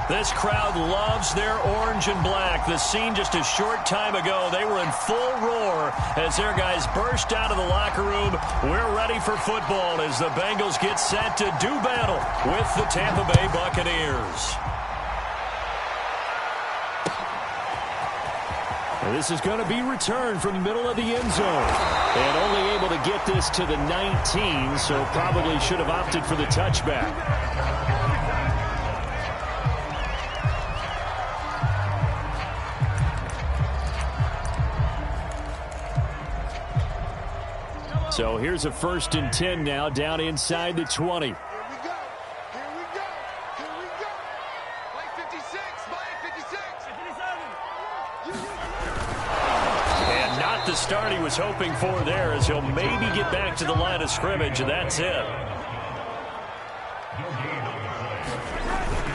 This crowd loves their orange and black. The scene just a short time ago, they were in full roar as their guys burst out of the locker room. We're ready for football as the Bengals get set to do battle with the Tampa Bay Buccaneers. This is going to be returned from the middle of the end zone. And only able to get this to the 19, so probably should have opted for the touchback. So here's a 1st and 10 now, down inside the 20. Here we go. Here we go. Here we go. Play 56. Play 56. 57. And not the start he was hoping for there, as he'll maybe get back to the line of scrimmage, and that's it.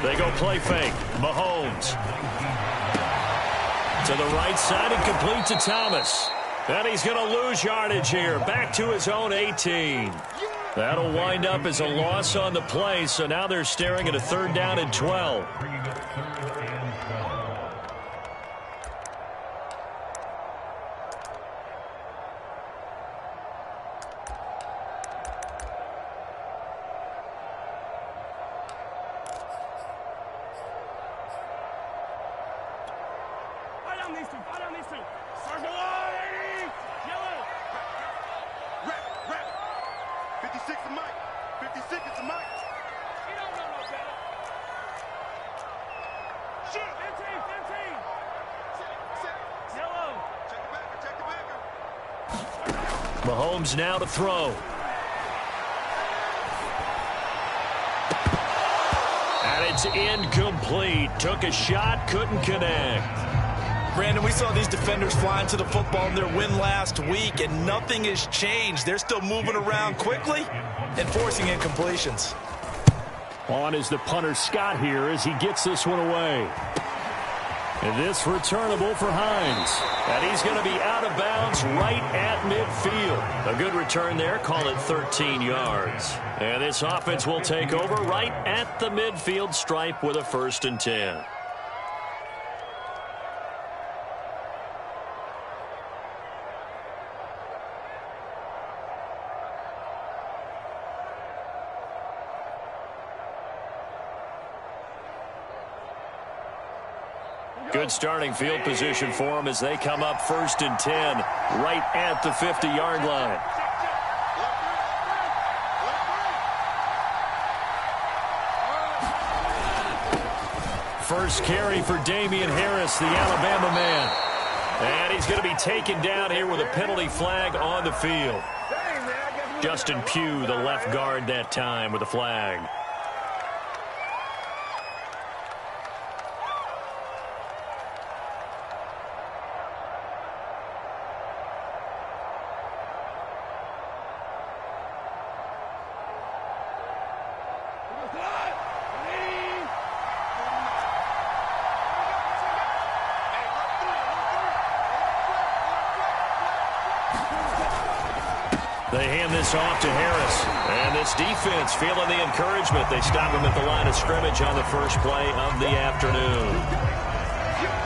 They go play fake. Mahomes. To the right side and complete to Thomas. And he's going to lose yardage here. Back to his own 18. That'll wind up as a loss on the play, so now they're staring at a 3rd down and 12. Mahomes now to throw. And it's incomplete. Took a shot, couldn't connect. Brandon, we saw these defenders flying to the football in their win last week, and nothing has changed. They're still moving around quickly and forcing incompletions. On is the punter Scott here as he gets this one away. And this returnable for Hines. And he's going to be out of bounds right at midfield. A good return there. Call it 13 yards. And this offense will take over right at the midfield stripe with a 1st and 10. Good starting field position for them as they come up 1st and 10 right at the 50-yard line. First carry for Damian Harris, the Alabama man. And he's going to be taken down here with a penalty flag on the field. Justin Pugh, the left guard that time with a flag. They hand this off to Harris. And this defense feeling the encouragement. They stop him at the line of scrimmage on the first play of the afternoon.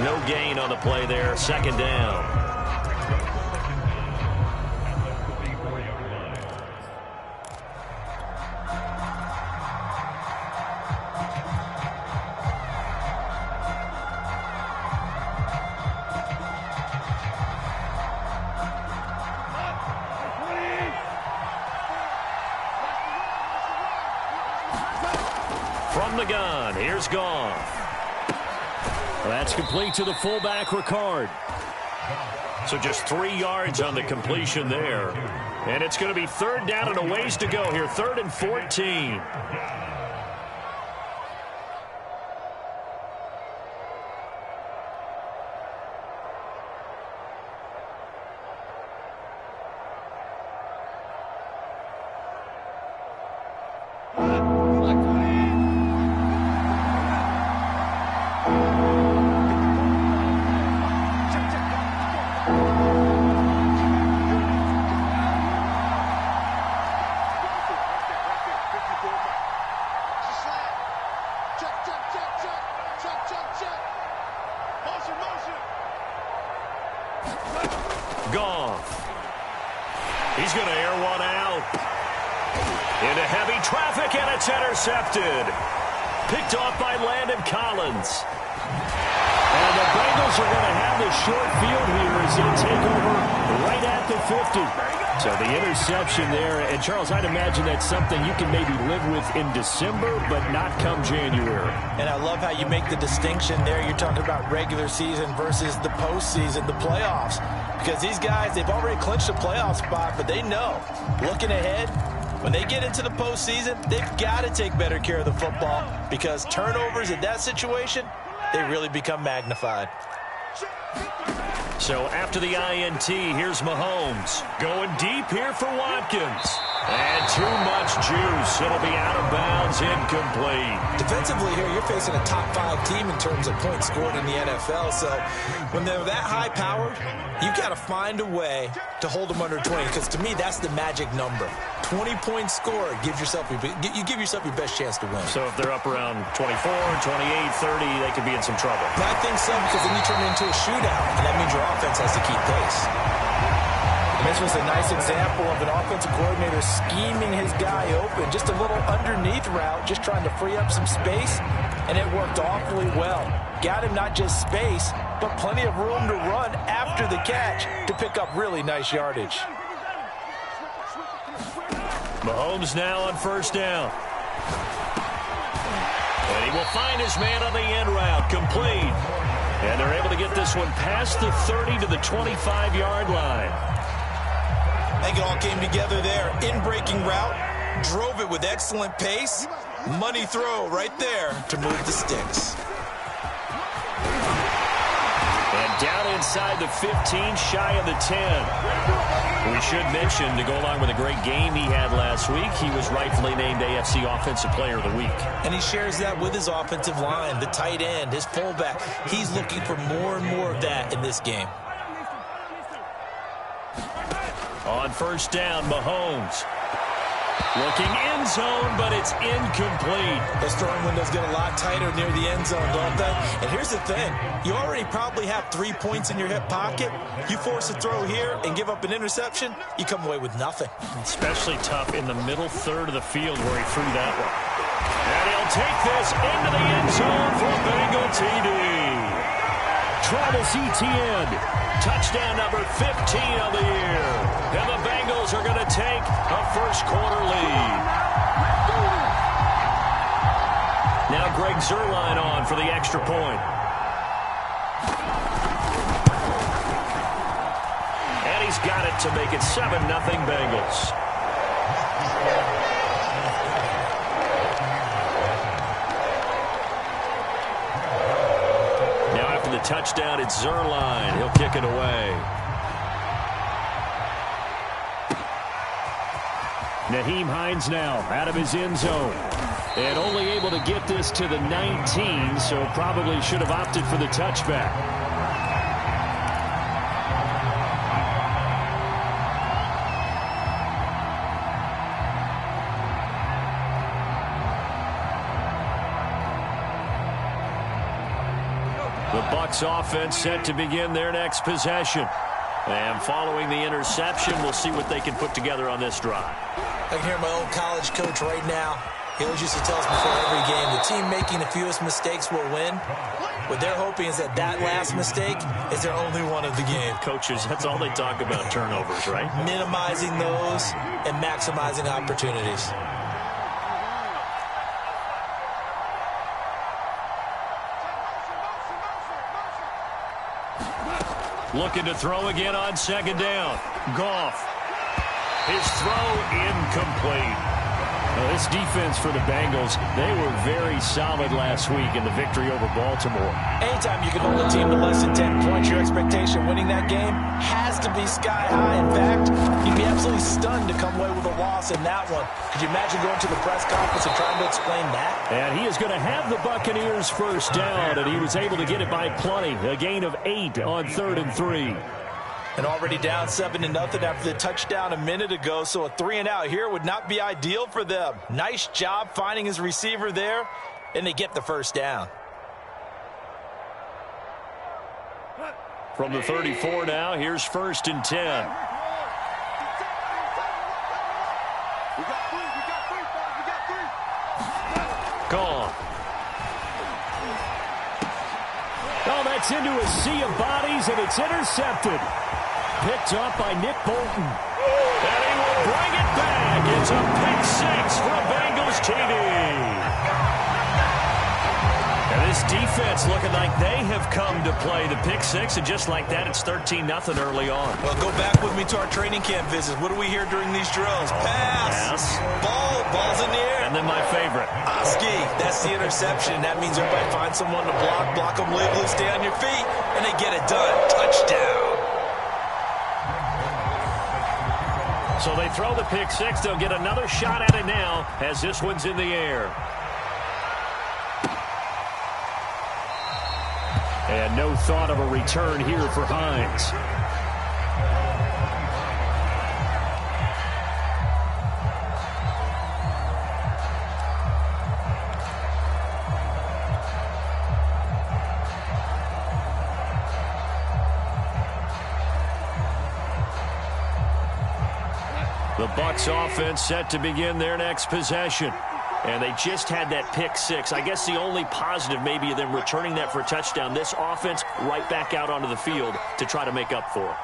No gain on the play there. 2nd down. From the gun, here's Goff. That's complete to the fullback, Ricard. So just 3 yards on the completion there. And it's going to be 3rd down and a ways to go here. 3rd and 14. Check. Motion. Goff. He's going to air one out. Into heavy traffic, and it's intercepted. Picked off by Landon Collins. And the Bengals are going to have the short field here as they take over right at the 50. So the interception there. And, Charles, I'd imagine that's something you can maybe live with in December, but not come January. And I love how you make the distinction there. You're talking about regular season versus the postseason, the playoffs. Because these guys, they've already clinched a playoff spot, but they know, looking ahead, when they get into the postseason, they've got to take better care of the football because turnovers in that situation, they really become magnified. So after the INT, here's Mahomes. Going deep here for Watkins. And too much juice. It'll be out of bounds, incomplete. Defensively here, you're facing a top 5 team in terms of points scored in the NFL. So when they're that high-powered, you've got to find a way to hold them under 20. Because to me, that's the magic number. 20 points scored gives yourself you give yourself your best chance to win. So if they're up around 24, 28, 30, they could be in some trouble. I think so, because then you turn it into a shootout, and that means your offense has to keep pace. And this was a nice example of an offensive coordinator scheming his guy open, just a little underneath route, just trying to free up some space, and it worked awfully well. Got him not just space, but plenty of room to run after the catch to pick up really nice yardage. Mahomes now on first down. And he will find his man on the end route, complete. And they're able to get this one past the 30 to the 25-yard line. I think it all came together there. In-breaking route, drove it with excellent pace. Money throw right there to move the sticks. And down inside the 15, shy of the 10. We should mention, to go along with a great game he had last week, he was rightfully named AFC Offensive Player of the Week. And he shares that with his offensive line, the tight end, his fullback. He's looking for more and more of that in this game. On first down, Mahomes. Looking end zone, but it's incomplete. Those throwing windows get a lot tighter near the end zone, don't they? And here's the thing. You already probably have 3 points in your hip pocket. You force a throw here and give up an interception, you come away with nothing. Especially tough in the middle third of the field where he threw that one. And he'll take this into the end zone for a Bengal TD. Travis Etienne, touchdown number 15 of the year. And the Bengals are going to take a first-quarter lead. Now Greg Zuerlein on for the extra point. And he's got it to make it 7-0 Bengals. Touchdown, it's Zuerlein. He'll kick it away. Nyheim Hines now out of his end zone. And only able to get this to the 19, so probably should have opted for the touchback. Offense set to begin their next possession. And following the interception, we'll see what they can put together on this drive. I can hear my old college coach right now. He always used to tell us before every game, the team making the fewest mistakes will win. What they're hoping is that last mistake is their only one of the game. Coaches, that's all they talk about, turnovers, right? Minimizing those and maximizing opportunities. Looking to throw again on second down. Goff. His throw incomplete. Now, this defense for the Bengals, they were very solid last week in the victory over Baltimore. Anytime you can hold a team to less than 10 points, your expectation winning that game has to be sky high. In fact, you'd be absolutely stunned to come away with a loss in that one. Could you imagine going to the press conference and trying to explain that? And he is going to have the Buccaneers first down, and he was able to get it by plenty. A gain of 8 on 3rd and 3. And already down 7-0 after the touchdown a minute ago, so a 3-and-out here would not be ideal for them. Nice job finding his receiver there, and they get the first down. From the 34 now, here's 1st and 10. Gone. Oh, that's into a sea of bodies, and it's intercepted. Picked up by Nick Bolton. And he will bring it back. It's a pick six for a Bengals TD. And this defense looking like they have come to play the pick six, and just like that, it's 13-0 early on. Well, go back with me to our training camp visits. What do we hear during these drills? Pass. Ball's in the air. And then my favorite. Oski, that's the interception. That means everybody finds someone to block them legally, stay on your feet, and they get it done. Touchdown. So they throw the pick six. They'll get another shot at it now as this one's in the air. And no thought of a return here for Hines. The Bucs offense set to begin their next possession. And they just had that pick six. I guess the only positive maybe of them returning that for a touchdown. This offense right back out onto the field to try to make up for it.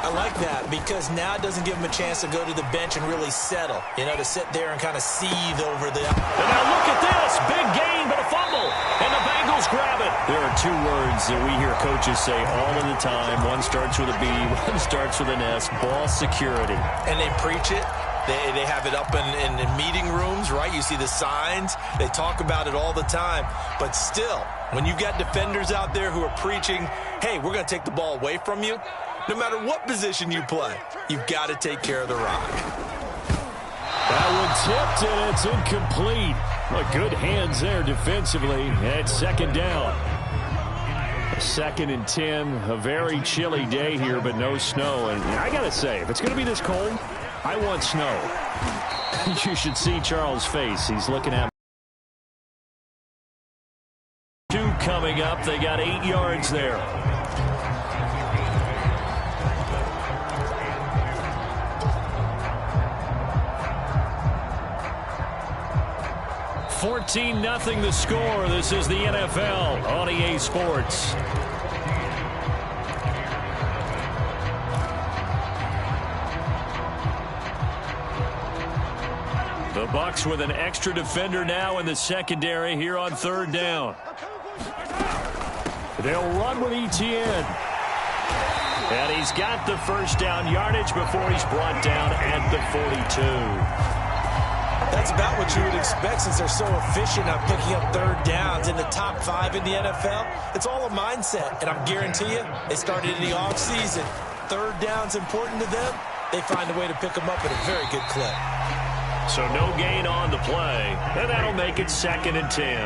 I like that because now it doesn't give them a chance to go to the bench and really settle. You know, to sit there and kind of seethe over the... And now look at this. Big gain, but a fumble. And the Bengals grab it. There are two words that we hear coaches say all of the time. One starts with a B, one starts with an S. Ball security. And they preach it. They have it up in meeting rooms, right? You see the signs. They talk about it all the time. But still, when you've got defenders out there who are preaching, hey, we're going to take the ball away from you, no matter what position you play, you've got to take care of the rock. That one tipped, and it's incomplete. Well, good hands there defensively. And 2nd down. 2nd and 10. A very chilly day here, but no snow. And I got to say, if it's going to be this cold, I want snow. You should see Charles' face. He's looking at me. 2 coming up. They got 8 yards there. $14-0 the score. This is the NFL on EA Sports. The Bucs with an extra defender now in the secondary here on 3rd down. They'll run with Etienne. And he's got the 1st down yardage before he's brought down at the 42. That's about what you would expect since they're so efficient on picking up 3rd downs in the top 5 in the NFL. It's all a mindset, and I guarantee you, it started in the offseason. 3rd down's important to them. They find a way to pick them up at a very good clip. So no gain on the play, and that'll make it 2nd and 10.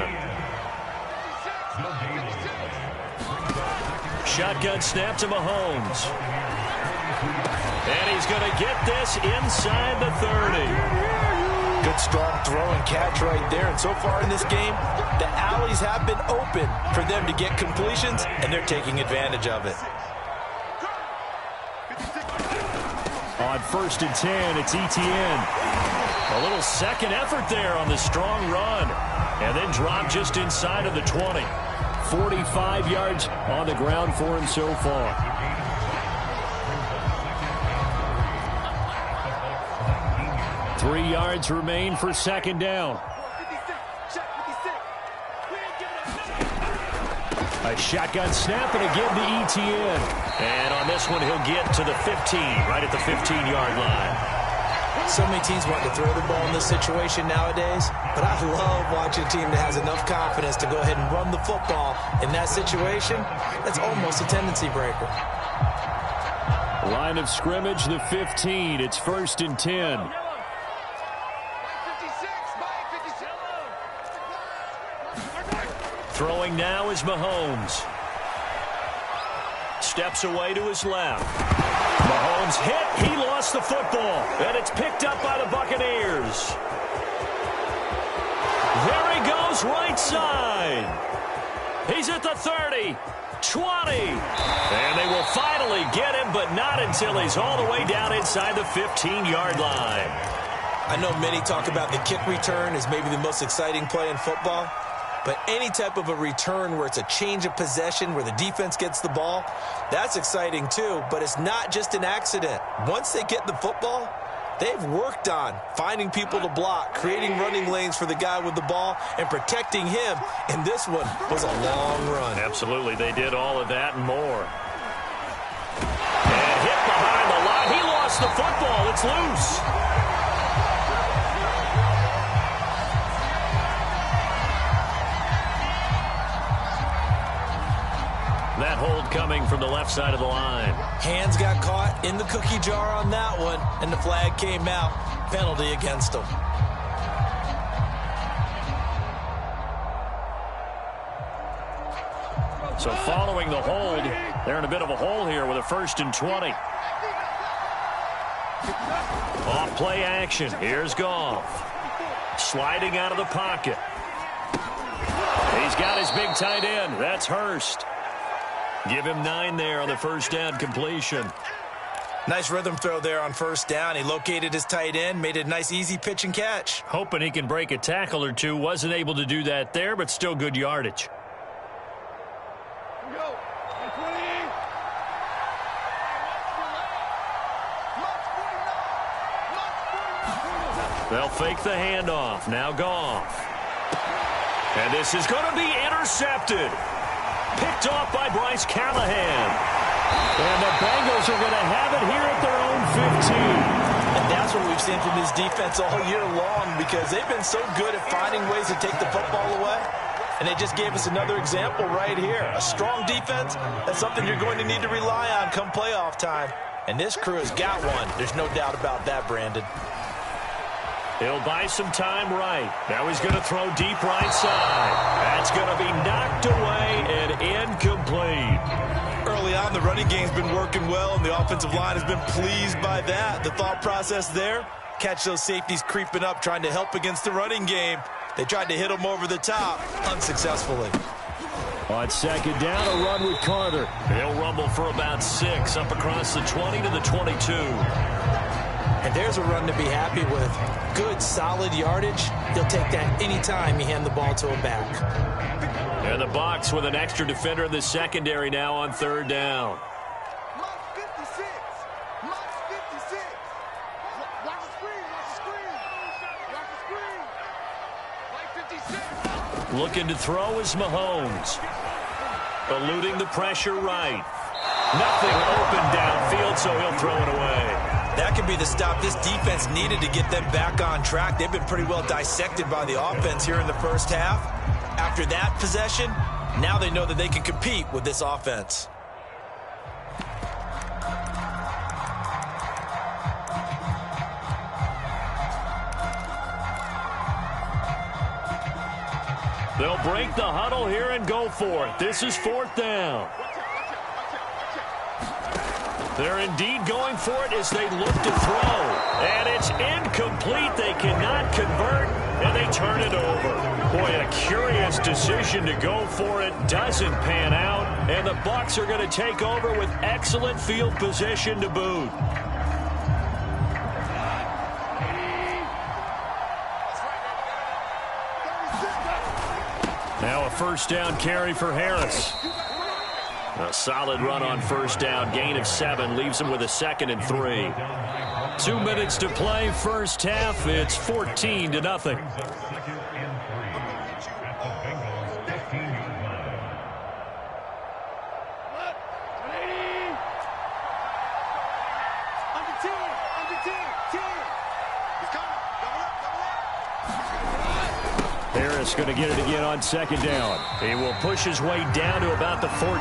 Shotgun snap to Mahomes. And he's going to get this inside the 30. Good strong throw and catch right there. And so far in this game, the alleys have been open for them to get completions, and they're taking advantage of it. On 1st and 10, it's Etienne. A little second effort there on the strong run. And then drop just inside of the 20. 45 yards on the ground for him so far. Three yards remain for 2nd down. A shotgun snap and again to Etienne. And on this one, he'll get to the 15, right at the 15-yard line. So many teams want to throw the ball in this situation nowadays, but I love watching a team that has enough confidence to go ahead and run the football in that situation. That's almost a tendency breaker. Line of scrimmage, the 15. It's 1st and 10. Throwing now is Mahomes. Steps away to his left. Mahomes hit. He lost the football. And it's picked up by the Buccaneers. There he goes right side. He's at the 30, 20. And they will finally get him, but not until he's all the way down inside the 15-yard line. I know many talk about the kick return as maybe the most exciting play in football, but any type of a return where it's a change of possession, where the defense gets the ball, that's exciting too, but it's not just an accident. Once they get the football, they've worked on finding people to block, creating running lanes for the guy with the ball, and protecting him, and this one was a long run. Absolutely, they did all of that and more. And hit behind the line. He lost the football. It's loose. That hold coming from the left side of the line. Hands got caught in the cookie jar on that one, and the flag came out. Penalty against him. So following the hold, they're in a bit of a hole here with a 1st and 20. Off play action. Here's Goff. Sliding out of the pocket. He's got his big tight end. That's Hurst. Give him 9 there on the 1st down completion. Nice rhythm throw there on 1st down. He located his tight end, made a nice easy pitch and catch. Hoping he can break a tackle or two. Wasn't able to do that there, but still good yardage. They'll fake the handoff. Now Goff. And this is going to be intercepted. Picked off by Bryce Callahan. And the Bengals are going to have it here at their own 15. And that's what we've seen from this defense all year long, because they've been so good at finding ways to take the football away. And they just gave us another example right here. A strong defense, that's something you're going to need to rely on come playoff time. And this crew has got one. There's no doubt about that, Brandon. He'll buy some time right. Now he's going to throw deep right side. That's going to be knocked away and incomplete. Early on, the running game's been working well, and the offensive line has been pleased by that. The thought process there, catch those safeties creeping up, trying to help against the running game. They tried to hit them over the top, unsuccessfully. On 2nd down, a run with Carter. He'll rumble for about 6, up across the 20 to the 22. And there's a run to be happy with. Good, solid yardage. He'll take that anytime you hand the ball to him back. And the box with an extra defender in the secondary now on 3rd down. Mark 56. Mark 56. Watch the screen. Watch the screen. Watch the screen. Like 56. Looking to throw is Mahomes. Eluding the pressure right. Nothing open downfield, so he'll throw it away. That could be the stop this defense needed to get them back on track. They've been pretty well dissected by the offense here in the 1st half. After that possession, now they know that they can compete with this offense. They'll break the huddle here and go for it. This is 4th down. They're indeed going for it as they look to throw. And it's incomplete. They cannot convert, and they turn it over. Boy, a curious decision to go for it. Doesn't pan out, and the Bucs are going to take over with excellent field position to boot. Now a 1st down carry for Harris. A solid run on 1st down. Gain of 7 leaves him with a 2nd and 3. 2 minutes to play, 1st half. It's 14-0. Harris going to get it again on 2nd down. He will push his way down to about the 14.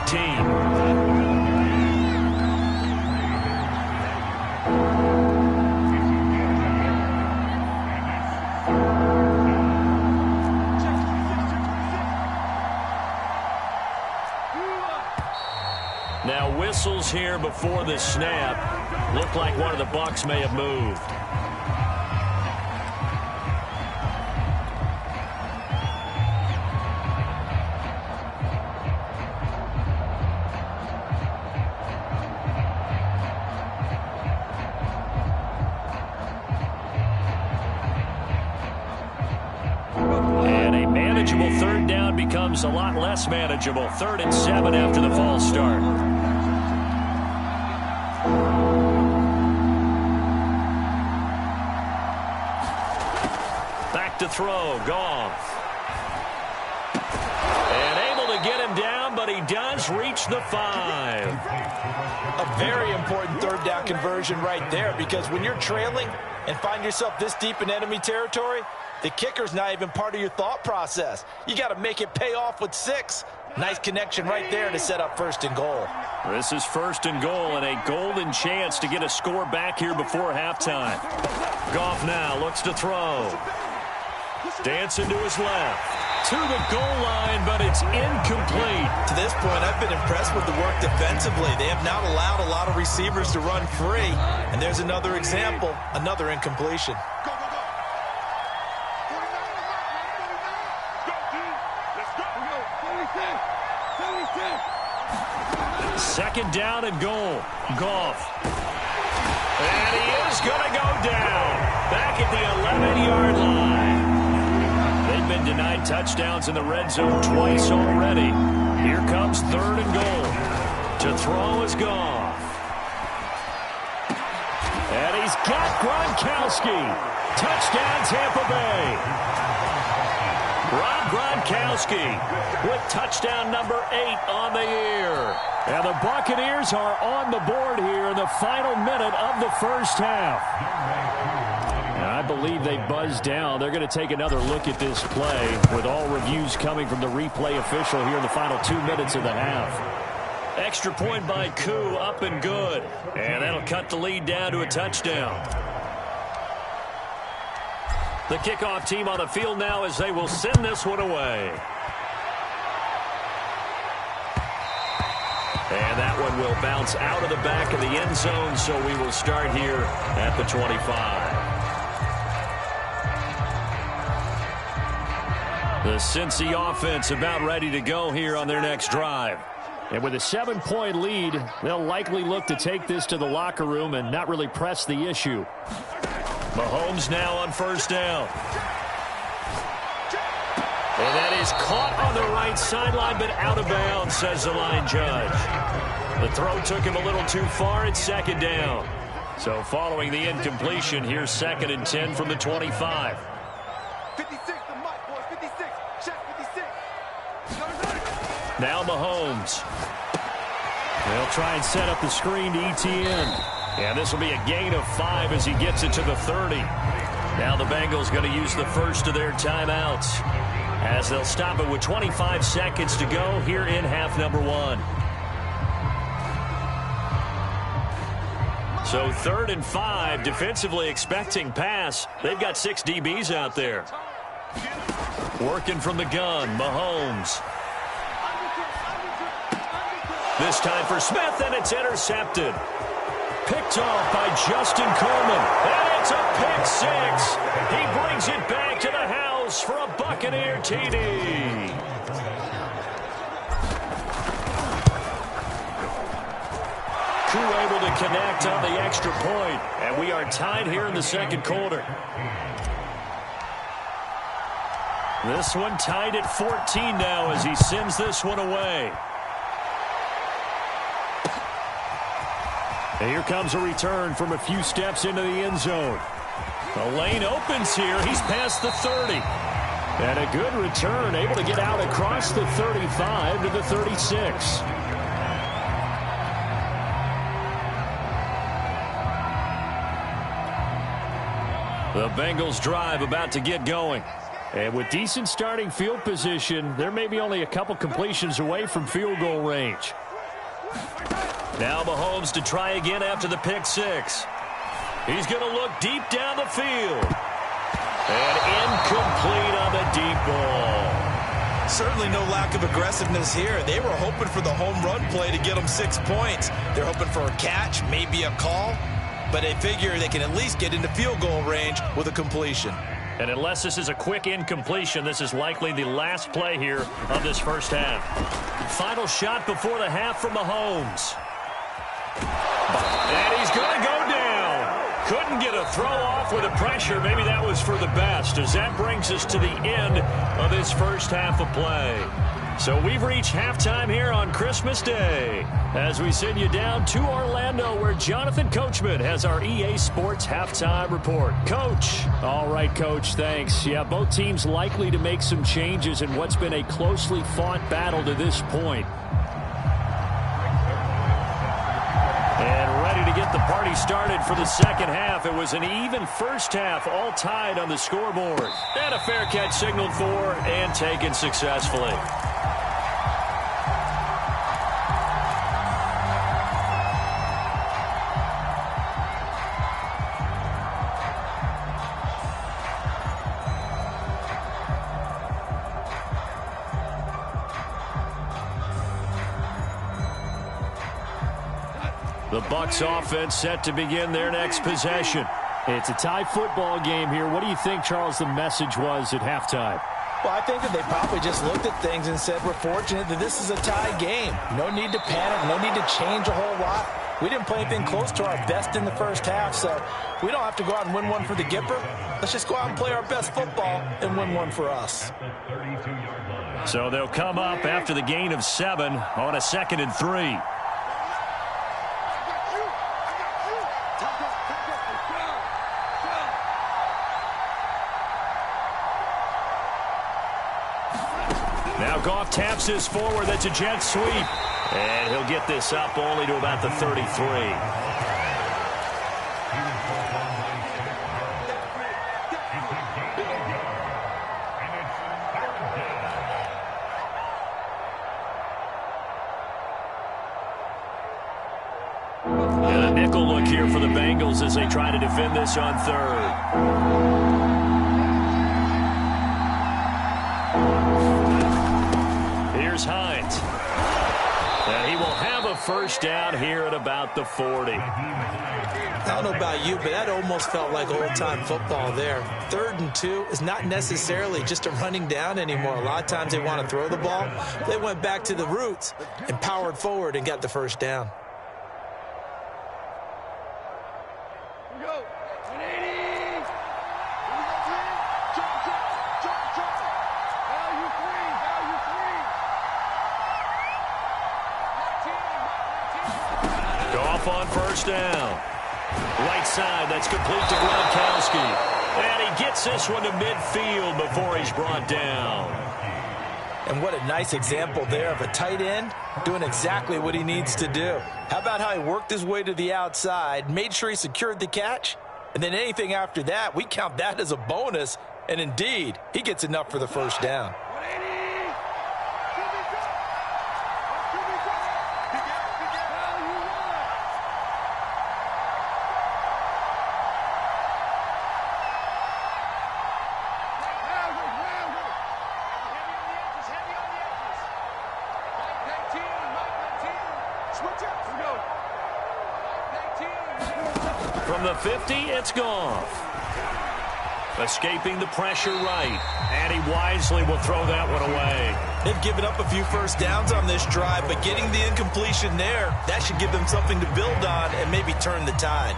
Now whistles here before the snap. Looked like one of the Bucs may have moved. one becomes a lot less manageable. 3rd and 7 after the false start. Back to throw, Goff. And able to get him down, but he does reach the 5. A very important 3rd down conversion right there, because when you're trailing and find yourself this deep in enemy territory, the kicker's not even part of your thought process. You got to make it pay off with 6. Nice connection right there to set up 1st and goal. This is 1st and goal and a golden chance to get a score back here before halftime. Goff now looks to throw. Dancing to his left. To the goal line, but it's incomplete. To this point, I've been impressed with the work defensively. They have not allowed a lot of receivers to run free. And there's another example, another incompletion. Go, go, go. 2nd down and goal. Goff. And he is going to go down. Back at the 11-yard line. They've been denied touchdowns in the red zone twice already. Here comes 3rd and goal. To throw is Goff. And he's got Gronkowski. Touchdown, Tampa Bay. Rob Gronkowski with touchdown number 8 on the year. And the Buccaneers are on the board here in the final minute of the first half. And I believe they buzzed down. They're going to take another look at this play with all reviews coming from the replay official here in the final 2 minutes of the half. Extra point by Koo, up and good. And that'll cut the lead down to a touchdown. The kickoff team on the field now as they will send this one away. And that one will bounce out of the back of the end zone, so we will start here at the 25. The Cincy offense about ready to go here on their next drive. And with a 7-point lead, they'll likely look to take this to the locker room and not really press the issue. Mahomes now on 1st down. And that is caught on the right sideline, but out of bounds, says the line judge. The throw took him a little too far. It's 2nd down. So following the incompletion, here's 2nd and 10 from the 25. 56, the mic, boys. 56. Check 56. Now Mahomes. They'll try and set up the screen to Etienne. And this will be a gain of 5 as he gets it to the 30. Now the Bengals going to use the first of their timeouts as they'll stop it with 25 seconds to go here in half number 1. So 3rd and 5, defensively expecting pass. They've got 6 DBs out there. Working from the gun, Mahomes. This time for Smith, and it's intercepted. Picked off by Justin Coleman. And it's a pick 6. He brings it back to the house for a Buccaneer TD. Koo able to connect on the extra point. And we are tied here in the 2nd quarter. This one tied at 14 now as he sends this one away. And here comes a return from a few steps into the end zone. The lane opens here. He's past the 30. And a good return, able to get out across the 35 to the 36. The Bengals drive about to get going. And with decent starting field position, there may be only a couple completions away from field goal range. Now Mahomes to try again after the pick 6. He's going to look deep down the field. And incomplete on the deep ball. Certainly no lack of aggressiveness here. They were hoping for the home run play to get them 6 points. They're hoping for a catch, maybe a call. But they figure they can at least get into field goal range with a completion. And unless this is a quick incompletion, this is likely the last play here of this first half. Final shot before the half from Mahomes. And he's going to go down. Couldn't get a throw off with the pressure. Maybe that was for the best, as that brings us to the end of this first half of play. So we've reached halftime here on Christmas Day as we send you down to Orlando, where Jonathan Coachman has our EA Sports halftime report. Coach. All right, Coach, thanks. Yeah, both teams likely to make some changes in what's been a closely fought battle to this point. And ready to get the party started for the second half. It was an even first half, all tied on the scoreboard. And a fair catch signaled for and taken successfully. The Bucs offense set to begin their next possession. It's a tie football game here. What do you think, Charles, the message was at halftime? Well, I think that they probably just looked at things and said, we're fortunate that this is a tie game. No need to panic, no need to change a whole lot. We didn't play anything close to our best in the first half, so we don't have to go out and win one for the Gipper. Let's just go out and play our best football and win one for us. So they'll come up after the gain of 7 on a 2nd and 3. Now Goff taps this forward. That's a jet sweep. And he'll get this up only to about the 33. And a nickel look here for the Bengals as they try to defend this on 3rd. Hines. And he will have a first down here at about the 40. I don't know about you, but that almost felt like old-time football there. 3rd and 2 is not necessarily just a running down anymore. A lot of times they want to throw the ball. They went back to the roots and powered forward and got the first down. On first down. Right side, that's complete to Gronkowski. And he gets this one to midfield before he's brought down. And what a nice example there of a tight end doing exactly what he needs to do. How about how he worked his way to the outside, made sure he secured the catch, and then anything after that, we count that as a bonus. And indeed, he gets enough for the first down. From the 50, it's Goff. Escaping the pressure right. And he wisely will throw that one away. They've given up a few first downs on this drive, but getting the incompletion there, that should give them something to build on and maybe turn the tide.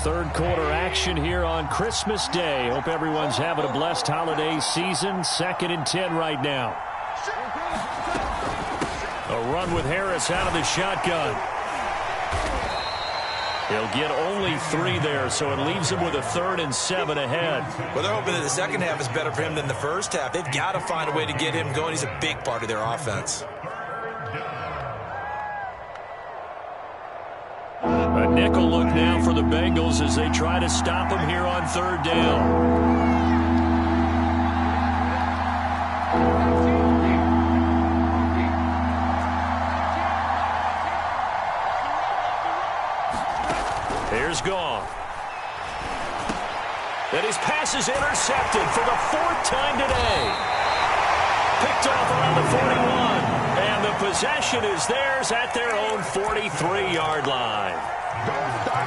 3rd quarter action here on Christmas Day. Hope everyone's having a blessed holiday season. 2nd and 10 right now. A run with Harris out of the shotgun. He'll get only 3 there, so it leaves him with a 3rd and 7 ahead. Well, they're hoping that the second half is better for him than the first half. They've got to find a way to get him going. He's a big part of their offense. A nickel look now for the Bengals as they try to stop him here on 3rd down. Here's Goff. And his pass is intercepted for the 4th time today. Picked off around the 41. And the possession is theirs at their own 43-yard line.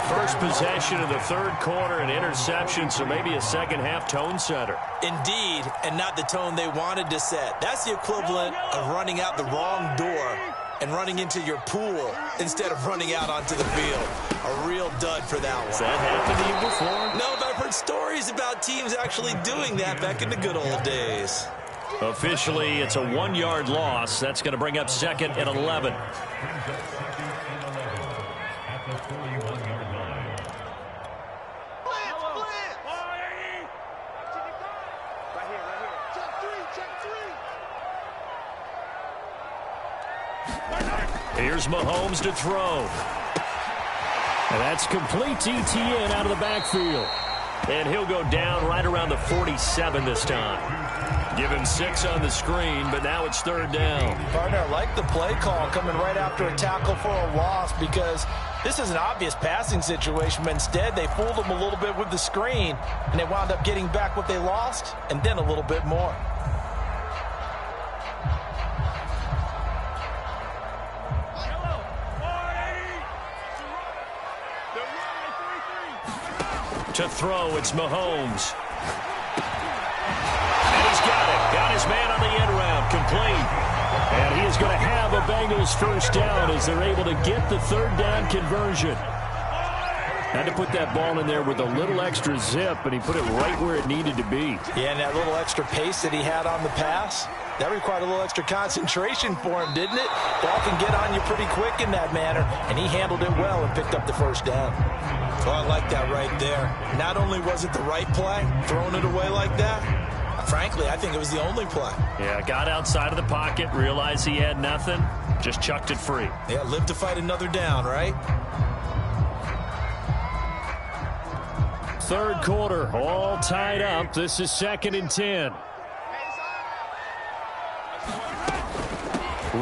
First possession of the 3rd quarter, an interception, so maybe a second-half tone setter. Indeed, and not the tone they wanted to set. That's the equivalent of running out the wrong door and running into your pool instead of running out onto the field. A real dud for that one. Has that happened to you before? No, but I've heard stories about teams actually doing that back in the good old days. Officially, it's a 1-yard loss. That's going to bring up second and 11. Here's Mahomes to throw. And that's complete to Etienne out of the backfield. And he'll go down right around the 47 this time. Give him 6 on the screen, but now it's third down. Partner, I like the play call coming right after a tackle for a loss because this is an obvious passing situation, but instead they fooled him a little bit with the screen, and they wound up getting back what they lost and then a little bit more. To throw, it's Mahomes. And he's got it. Got his man on the end round, complete. And he is going to have a Bengals first down as they're able to get the third down conversion. Had to put that ball in there with a little extra zip, and he put it right where it needed to be. Yeah, and that little extra pace that he had on the pass, that required a little extra concentration for him, didn't it? Ball can get on you pretty quick in that manner, and he handled it well and picked up the first down. Oh, I like that right there. Not only was it the right play, throwing it away like that, frankly, I think it was the only play. Yeah, got outside of the pocket, realized he had nothing, just chucked it free. Yeah, live to fight another down, right? Third quarter, all tied up. This is 2nd and 10.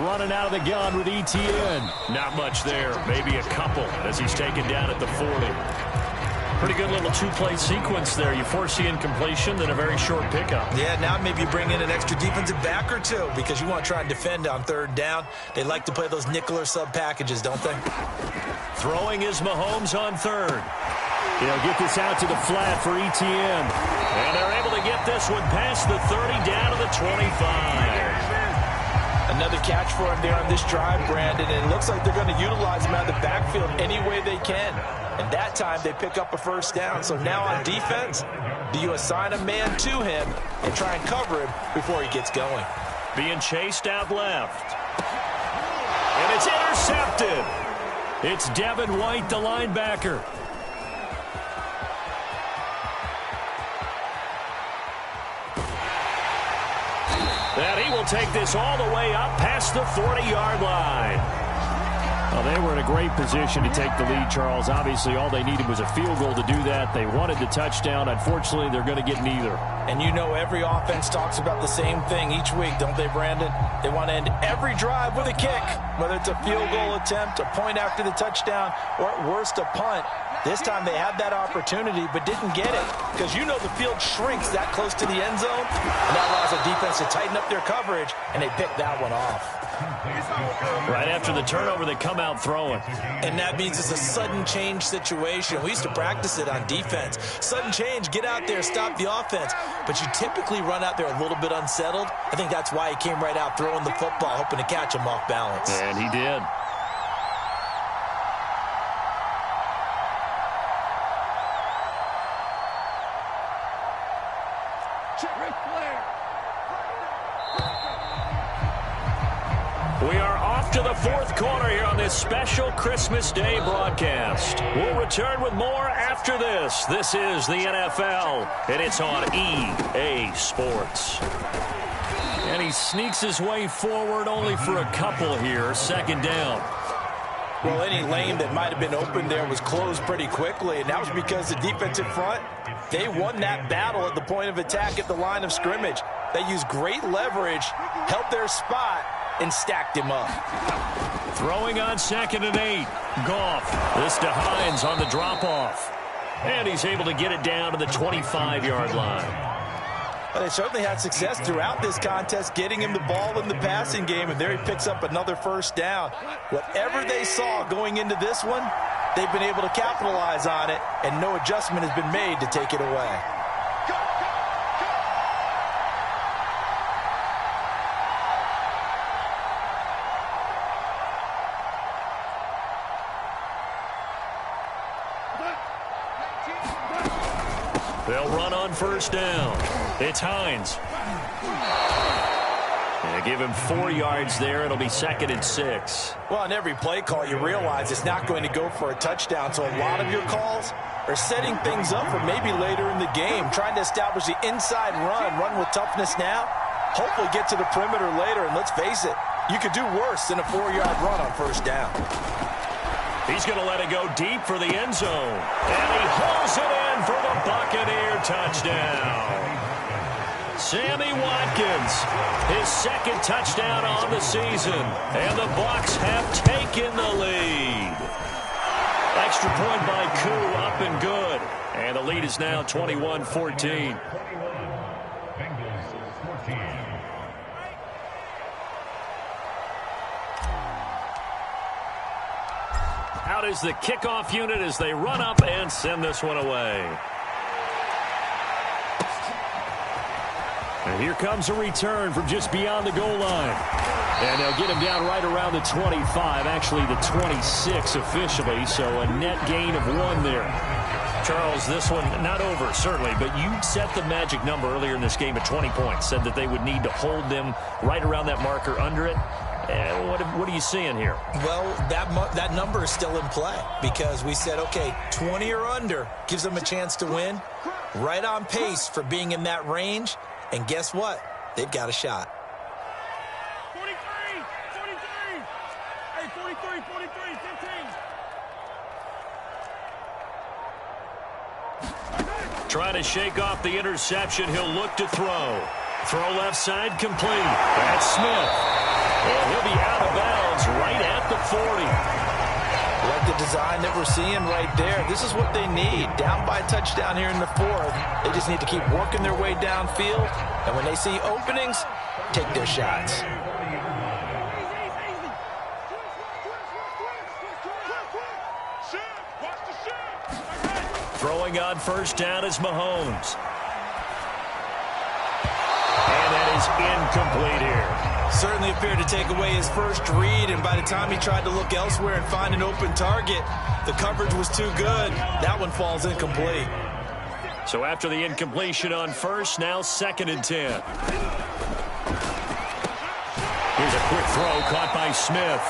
Running out of the gun with Etienne. Not much there. Maybe a couple as he's taken down at the 40. Pretty good little two-play sequence there. You force the incompletion, then a very short pickup. Yeah, now maybe you bring in an extra defensive back or two because you want to try and defend on third down. They like to play those nickel or sub packages, don't they? Throwing is Mahomes on third. He'll get this out to the flat for Etienne. And they're able to get this one past the 30 down to the 25. Another catch for him there on this drive, Brandon, and it looks like they're going to utilize him out of the backfield any way they can. And that time they pick up a first down. So now on defense, do you assign a man to him and try and cover him before he gets going? Being chased out left. And it's intercepted. It's Devin White, the linebacker. And he will take this all the way up past the 40-yard line. Well, they were in a great position to take the lead, Charles. Obviously, all they needed was a field goal to do that. They wanted the touchdown. Unfortunately, they're going to get neither. And you know every offense talks about the same thing each week, don't they, Brandon? They want to end every drive with a kick, whether it's a field goal attempt, a point after the touchdown, or at worst a punt. This time they had that opportunity but didn't get it because you know the field shrinks that close to the end zone, and that allows the defense to tighten up their coverage, and they pick that one off. Right after the turnover, they come out throwing. And that means it's a sudden change situation. We used to practice it on defense. Sudden change, get out there, stop the offense. But you typically run out there a little bit unsettled. I think that's why he came right out throwing the football, hoping to catch him off balance. And he did. We are off to the fourth quarter here on this special Christmas Day broadcast. We'll return with more after this. This is the NFL, and it's on EA Sports. And he sneaks his way forward only for a couple here. Second down. Well, any lane that might have been open there was closed pretty quickly, and that was because the defensive front, they won that battle at the point of attack at the line of scrimmage. They used great leverage, held their spot, and stacked him up. Throwing on 2nd and 8. Goff. This to Hines on the drop-off. And he's able to get it down to the 25-yard line. Well, they certainly had success throughout this contest, getting him the ball in the passing game, and there he picks up another first down. Whatever they saw going into this one, they've been able to capitalize on it, and no adjustment has been made to take it away. They'll run on first down. It's Hines. They give him 4 yards there. It'll be 2nd and 6. Well, on every play call, you realize it's not going to go for a touchdown. So a lot of your calls are setting things up for maybe later in the game, trying to establish the inside run with toughness now, hopefully get to the perimeter later. And let's face it, you could do worse than a 4-yard run on first down. He's going to let it go deep for the end zone. And he hauls it in for the Buccaneer touchdown. Sammy Watkins, his 2nd touchdown on the season. And the Bucs have taken the lead. Extra point by Koo, up and good. And the lead is now 21-14. Out is the kickoff unit as they run up and send this one away. And here comes a return from just beyond the goal line. And they'll get him down right around the 25, actually the 26 officially, so a net gain of 1 there. Charles, this one not over, certainly, but you set the magic number earlier in this game at 20 points, said that they would need to hold them right around that marker under it. What are you seeing here? Well, that number is still in play because we said, okay, 20 or under gives them a chance to win. Right on pace for being in that range. And guess what? They've got a shot. 43, 43. Hey, 43, 43, 15. Trying to shake off the interception. He'll look to throw. Throw left side complete. That's Smith. And he'll be out of bounds right at the 40. Like the design that we're seeing right there. This is what they need. Down by a touchdown here in the 4th. They just need to keep working their way downfield. And when they see openings, take their shots. Throwing on first down is Mahomes. And that is incomplete here. Certainly appeared to take away his first read, and by the time he tried to look elsewhere and find an open target, the coverage was too good. That one falls incomplete. So after the incompletion on first, now 2nd and 10. Here's a quick throw caught by Smith.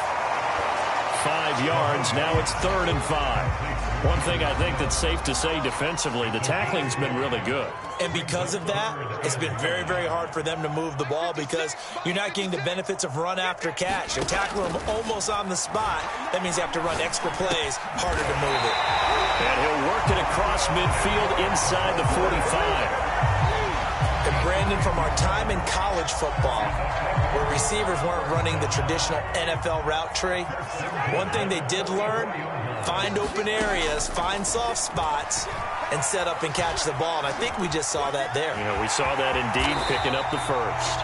5 yards, now it's 3rd and 5. One thing I think that's safe to say defensively, the tackling's been really good. And because of that, it's been very, very hard for them to move the ball because you're not getting the benefits of run after catch. They're tackling them almost on the spot. That means you have to run extra plays, harder to move it. And he'll work it across midfield inside the 45. And Brandon, from our time in college football, where receivers weren't running the traditional NFL route tree, one thing they did learn, find open areas, find soft spots, and set up and catch the ball. And I think we just saw that there. Yeah, we saw that indeed, picking up the first.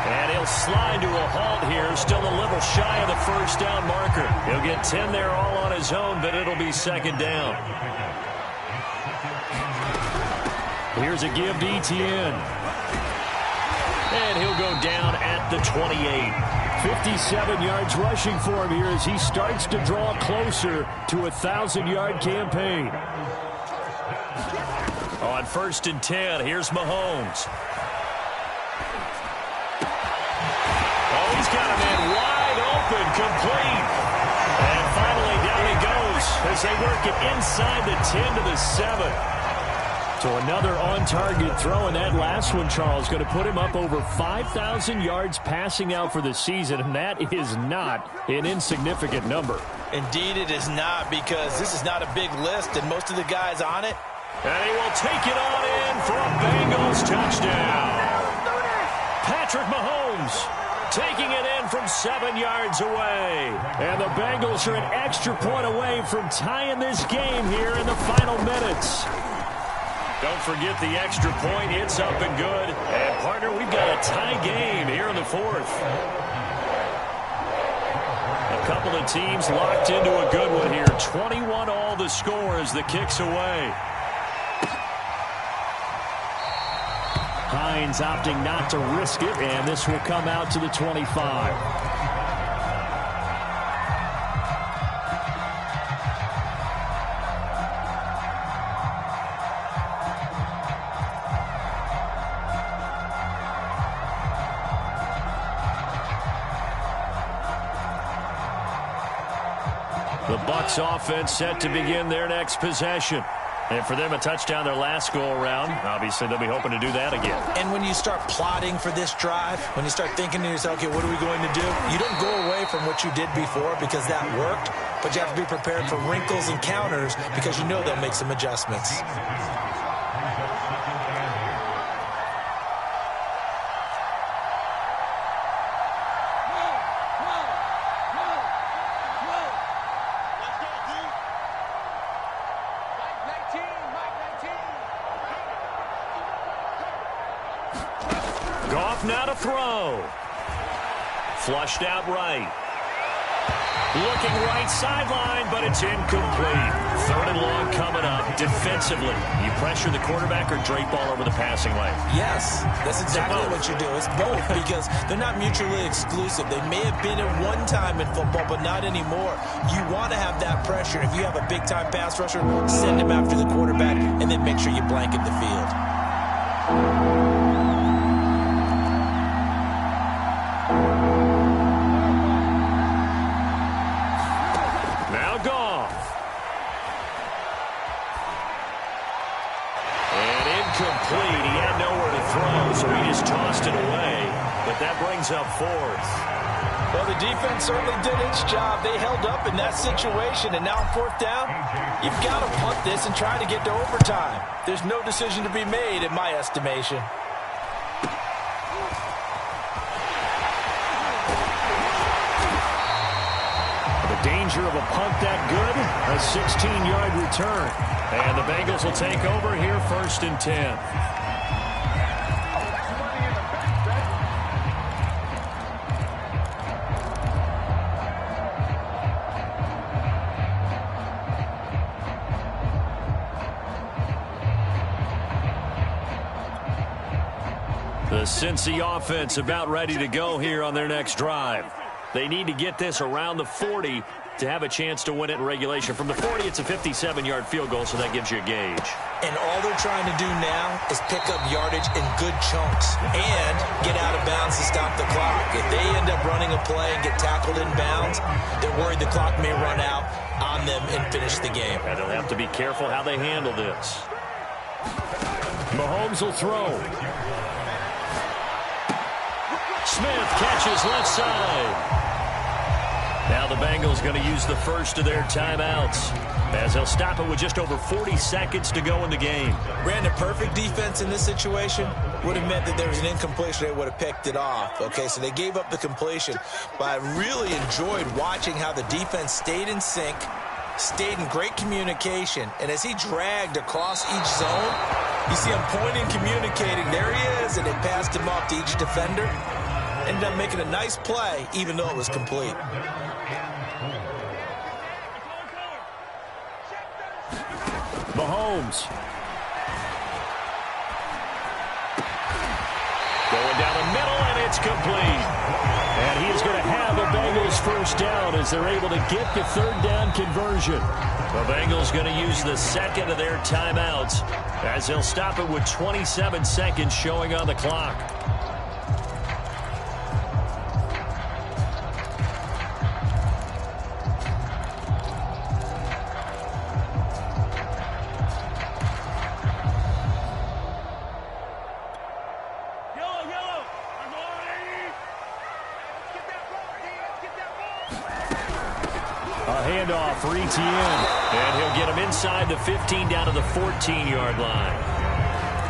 And he'll slide to a halt here, still a little shy of the first down marker. He'll get 10 there all on his own, but it'll be 2nd down. Here's a give to Etienne. And he'll go down at the 28. 57 yards rushing for him here as he starts to draw closer to a 1,000-yard campaign. On 1st and 10, here's Mahomes. Oh, he's got him in wide open, complete. And finally down he goes as they work it inside the 10 to the 7. So another on-target throw, and that last one, Charles, going to put him up over 5,000 yards passing out for the season, and that is not an insignificant number. Indeed it is not, because this is not a big list, and most of the guys on it. And he will take it on in for a Bengals touchdown. Patrick Mahomes taking it in from 7 yards away. And the Bengals are an extra point away from tying this game here in the final minutes. Don't forget the extra point. It's up and good. And, partner, we've got a tie game here in the 4th. A couple of teams locked into a good one here. 21 all the score as the kick's away. Hines opting not to risk it, and this will come out to the 25. The Bucs offense set to begin their next possession. And for them, a touchdown their last go-around. Obviously, they'll be hoping to do that again. And when you start plotting for this drive, when you start thinking to yourself, okay, what are we going to do? You don't go away from what you did before because that worked, but you have to be prepared for wrinkles and counters because you know they'll make some adjustments. Now to throw. Flushed out right. Looking right sideline, but it's incomplete. 3rd and long coming up. Defensively, you pressure the quarterback or drape ball over the passing lane? Yes, that's exactly what you do. It's both because they're not mutually exclusive. They may have been at one time in football, but not anymore. You want to have that pressure. If you have a big-time pass rusher, send him after the quarterback, and then make sure you blanket the field. Complete. He had nowhere to throw, so he just tossed it away. But that brings up 4th. Well, the defense certainly did its job. They held up in that situation, and now 4th down, you've got to punt this and try to get to overtime. There's no decision to be made, in my estimation. The danger of a punt that good, a 16-yard return. And the Bengals will take over here 1st and 10. The Cincy offense about ready to go here on their next drive. They need to get this around the 40 to have a chance to win it in regulation. From the 40, it's a 57-yard field goal, so that gives you a gauge. And all they're trying to do now is pick up yardage in good chunks and get out of bounds to stop the clock. If they end up running a play and get tackled in bounds, they're worried the clock may run out on them and finish the game. And they'll have to be careful how they handle this. Mahomes will throw. Smith catches left side. Now the Bengals going to use the first of their timeouts as they'll stop it with just over 40 seconds to go in the game. Brandon, perfect defense in this situation would have meant that there was an incompletion. They would have picked it off. Okay, so they gave up the completion. But I really enjoyed watching how the defense stayed in sync, stayed in great communication. And as he dragged across each zone, you see him pointing, communicating. There he is, and they passed him off to each defender. Ended up making a nice play, even though it was complete. Mahomes. Going down the middle, and it's complete. And he is going to have a Bengals first down as they're able to get the 3rd down conversion. The Bengals going to use the second of their timeouts as they'll stop it with 27 seconds showing on the clock. Handoff for ETN, and he'll get him inside the 15 down to the 14-yard line.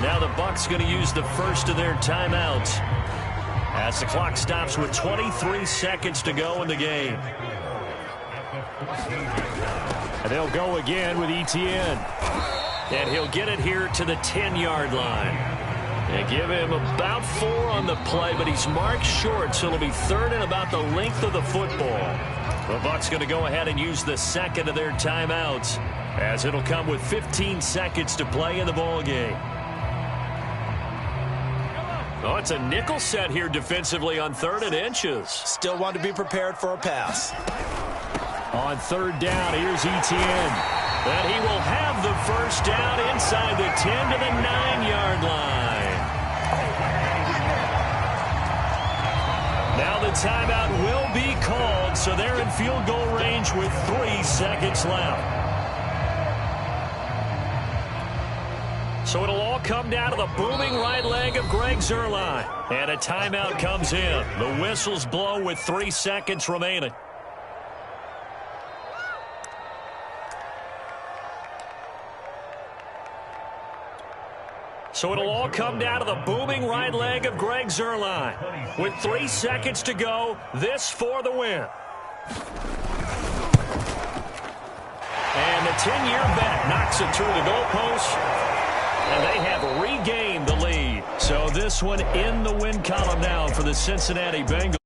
Now the Bucs going to use the first of their timeouts as the clock stops with 23 seconds to go in the game. And they'll go again with ETN, and he'll get it here to the 10-yard line. They give him about 4 on the play, but he's marked short, so it'll be 3rd and about the length of the football. The Bucs going to go ahead and use the second of their timeouts as it'll come with 15 seconds to play in the ball game. Oh, it's a nickel set here defensively on 3rd and inches. Still want to be prepared for a pass. On 3rd down, here's ETN. And he will have the first down inside the 10 to the 9-yard line. Now the the timeout will be called, so they're in field goal range with 3 seconds left. So it'll all come down to the booming right leg of Greg Zuerlein. And a timeout comes in. The whistles blow with 3 seconds remaining. So it'll all come down to the booming right leg of Greg Zuerlein. With 3 seconds to go, this for the win. And the 10-year bet knocks it through the goalpost. And they have regained the lead. So this one in the win column now for the Cincinnati Bengals.